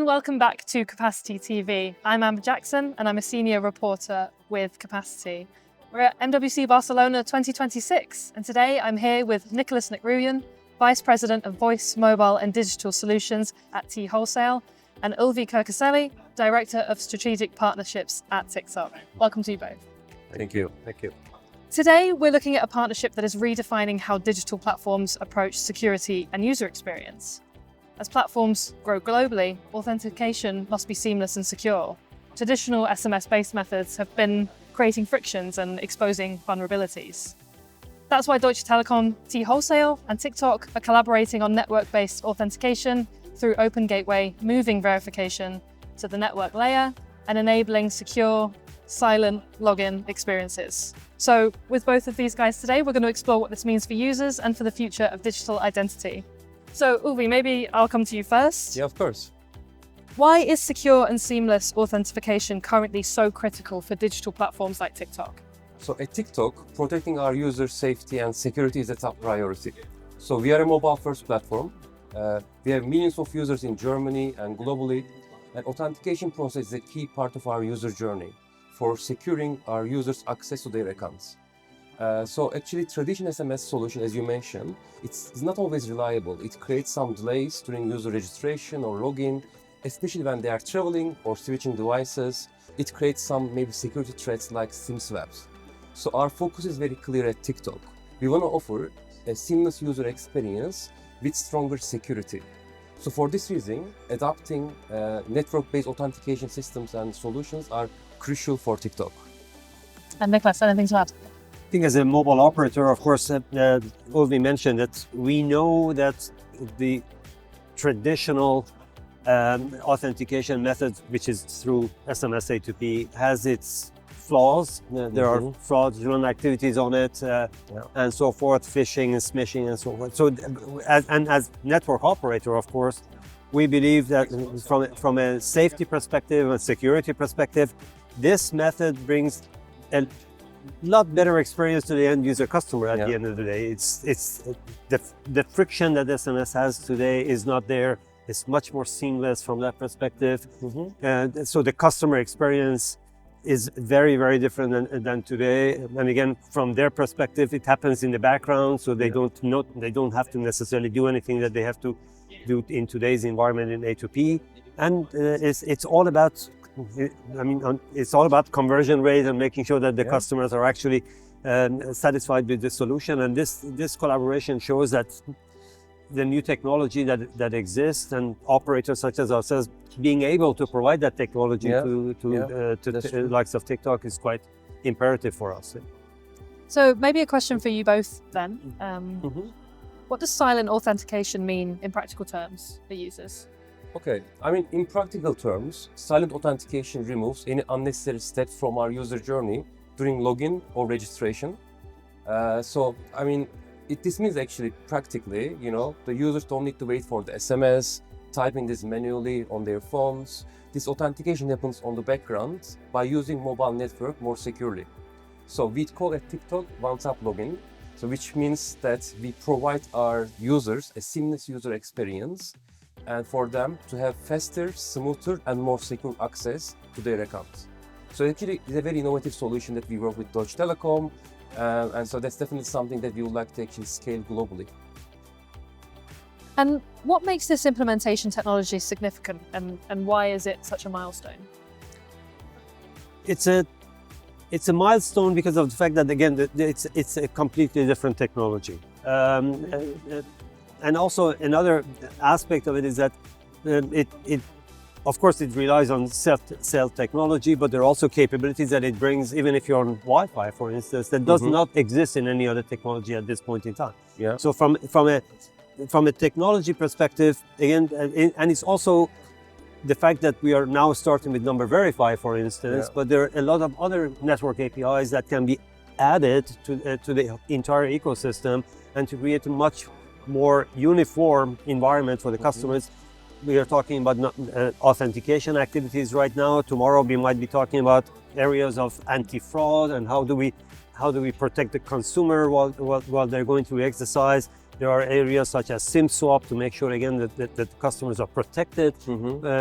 and welcome back to Capacity TV. I'm Amber Jackson and I'm a senior reporter with Capacity. We're at MWC Barcelona 2026 and today I'm here with Nicholas Nikruyan, Vice President of Voice, Mobile and Digital Solutions at T Wholesale, and Ulvi Kirkaseli, Director of Strategic Partnerships at TikTok. Welcome to you both. Thank you. Thank you. Today, we're looking at a partnership that is redefining how digital platforms approach security and user experience. As platforms grow globally, authentication must be seamless and secure. Traditional SMS-based methods have been creating frictions and exposing vulnerabilities. That's why Deutsche Telekom, T Wholesale, and TikTok are collaborating on network-based authentication through Open Gateway, moving verification to the network layer and enabling secure, silent login experiences. So with both of these guys today, we're going to explore what this means for users and for the future of digital identity. So Ulvi, maybe I'll come to you first. Yeah, of course. Why is secure and seamless authentication currently so critical for digital platforms like TikTok? So at TikTok, protecting our users' safety and security is a top priority. So we are a mobile-first platform. We have millions of users in Germany and globally, and authentication process is a key part of our user journey for securing our users' access to their accounts. So actually, traditional SMS solution, as you mentioned, it's not always reliable. It creates some delays during user registration or login, especially when they are traveling or switching devices. It creates some maybe security threats like SIM swaps. So our focus is very clear at TikTok. We want to offer a seamless user experience with stronger security. So for this reason, adopting network-based authentication systems and solutions are crucial for TikTok. And Nicholas, anything to add? I think as a mobile operator, of course, Ulvi mentioned that we know that the traditional authentication method, which is through SMS A2P, has its flaws. There are fraudulent activities on it, and so forth, phishing and smishing and so forth. So, as network operator, of course, we believe that from a safety perspective and security perspective, this method brings a lot better experience to the end user customer at the end of the day. It's the friction that SMS has today is not there. It's much more seamless from that perspective. And so the customer experience is very, very different than today. And again, from their perspective, it happens in the background, so they don't have to necessarily do anything that they have to do in today's environment in A2P. And it's all about, it's all about conversion rate and making sure that the customers are actually satisfied with the solution. And this collaboration shows that the new technology that exists and operators such as ourselves being able to provide that technology to the likes of TikTok is quite imperative for us. So maybe a question for you both then. What does silent authentication mean in practical terms for users? Okay, in practical terms, silent authentication removes any unnecessary steps from our user journey during login or registration. This means actually practically, the users don't need to wait for the SMS, typing this manually on their phones. This authentication happens on the background by using mobile network more securely. So we call it TikTok one-tap login, which means that we provide our users a seamless user experience and for them to have faster, smoother and more secure access to their accounts. So actually it's a very innovative solution that we work with Deutsche Telekom. And so that's definitely something that we would like to actually scale globally. And what makes this implementation technology significant and why is it such a milestone? It's a milestone because of the fact that, again, it's a completely different technology. And also another aspect of it is that of course, it relies on cell technology, but there are also capabilities that it brings, even if you're on Wi-Fi, for instance, that does not exist in any other technology at this point in time. So from a technology perspective, again, and it's also the fact that we are now starting with number verify, for instance, but there are a lot of other network APIs that can be added to the entire ecosystem and to create a much more uniform environment for the customers. We are talking about authentication activities right now. Tomorrow we might be talking about areas of anti-fraud and how do we protect the consumer while they're going through the exercise. There are areas such as SIM swap to make sure again that customers are protected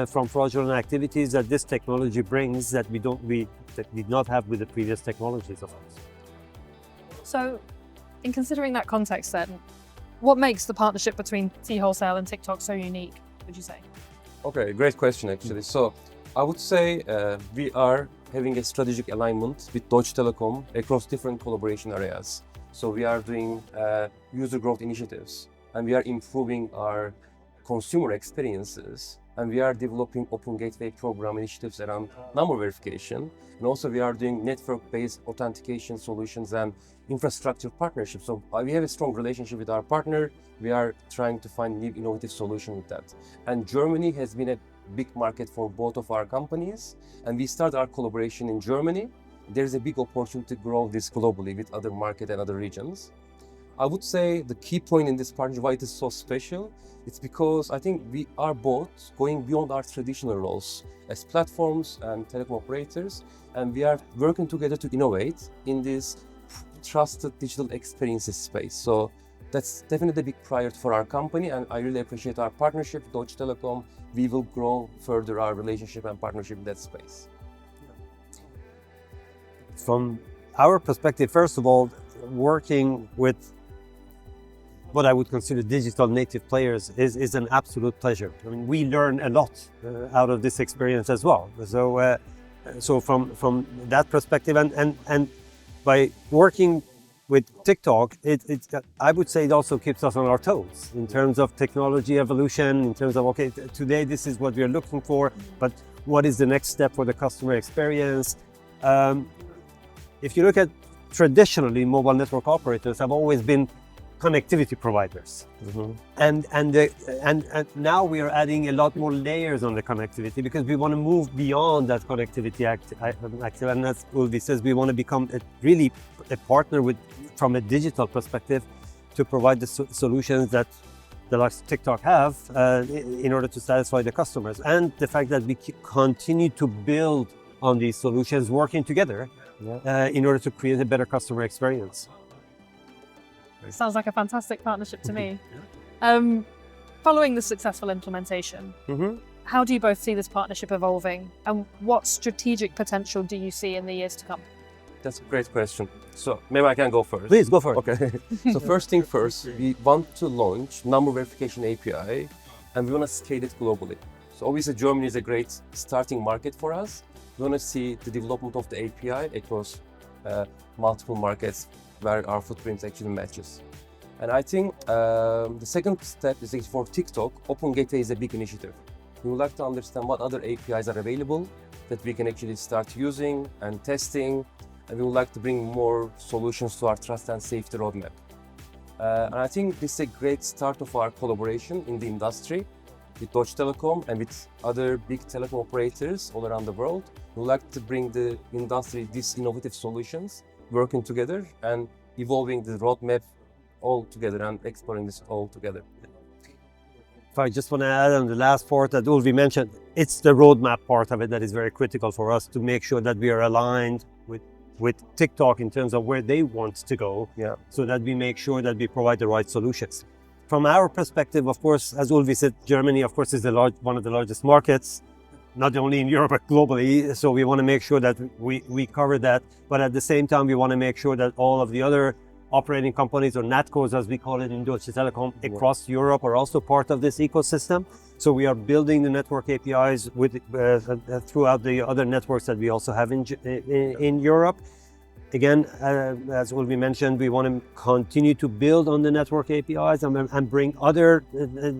from fraudulent activities that this technology brings that we did not have with the previous technologies of ours. So, in considering that context then, what makes the partnership between T Wholesale and TikTok so unique, would you say? Okay, great question actually. So I would say we are having a strategic alignment with Deutsche Telekom across different collaboration areas. So we are doing user growth initiatives, and we are improving our consumer experiences, and we are developing Open Gateway program initiatives around number verification, and also we are doing network-based authentication solutions and infrastructure partnerships. So we have a strong relationship with our partner. We are trying to find new innovative solutions with that. And Germany has been a big market for both of our companies, and we start our collaboration in Germany. There's a big opportunity to grow this globally with other markets and other regions. I would say the key point in this partnership, why it is so special, it's because I think we are both going beyond our traditional roles as platforms and telecom operators, and we are working together to innovate in this trusted digital experiences space. So that's definitely a big priority for our company, and I really appreciate our partnership with Deutsche Telekom. We will grow further our relationship and partnership in that space. From our perspective, first of all, working with what I would consider digital native players is an absolute pleasure. I mean, we learn a lot out of this experience as well. So from that perspective, and by working with TikTok, I would say it also keeps us on our toes in terms of technology evolution, in terms of, okay, today this is what we are looking for, but what is the next step for the customer experience? If you look at traditionally, mobile network operators have always been connectivity providers. And now we are adding a lot more layers on the connectivity because we want to move beyond that connectivity active. And as Ulvi says, we want to become really a partner from a digital perspective to provide the solutions that the likes of TikTok have in order to satisfy the customers. And the fact that we continue to build on these solutions, working together in order to create a better customer experience. Sounds like a fantastic partnership to me. Following the successful implementation, how do you both see this partnership evolving, and what strategic potential do you see in the years to come? That's a great question. So maybe I can go first. Please go for it. Okay. So first thing first, we want to launch number verification API, and we want to scale it globally. So obviously Germany is a great starting market for us. We want to see the development of the API across multiple markets where our footprint actually matches. And I think the second step is for TikTok, Open Gateway is a big initiative. We would like to understand what other APIs are available that we can actually start using and testing, and we would like to bring more solutions to our trust and safety roadmap. And I think this is a great start of our collaboration in the industry with Deutsche Telekom and with other big telecom operators all around the world. We would like to bring the industry these innovative solutions, working together and evolving the roadmap all together and exploring this all together. If I just want to add on the last part that Ulvi mentioned, it's the roadmap part of it that is very critical for us to make sure that we are aligned with TikTok in terms of where they want to go, so that we make sure that we provide the right solutions. From our perspective, of course, as Ulvi said, Germany, of course, is one of the largest markets, not only in Europe, but globally. So we want to make sure that we cover that. But at the same time, we want to make sure that all of the other operating companies, or NatCos, as we call it in Deutsche Telekom, across Europe are also part of this ecosystem. So we are building the network APIs throughout the other networks that we also have in Europe. Again, as Ulvi mentioned, we want to continue to build on the network APIs and bring other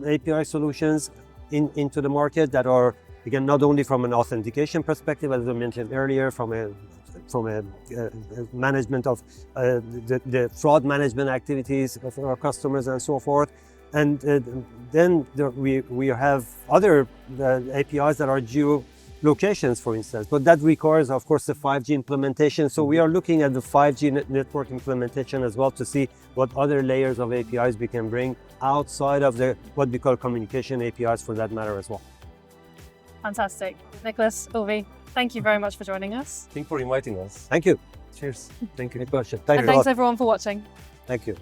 API solutions into the market that are, again, not only from an authentication perspective, as I mentioned earlier, from a management of the fraud management activities of our customers and so forth. And then we have other APIs that are geolocations, for instance, but that requires, of course, the 5G implementation. So we are looking at the 5G network implementation as well to see what other layers of APIs we can bring outside of what we call communication APIs for that matter as well. Fantastic. Nicholas, Ulvi, thank you very much for joining us. Thank you for inviting us. Thank you. Cheers. Thank you. Good question. And thanks everyone for watching. Thank you.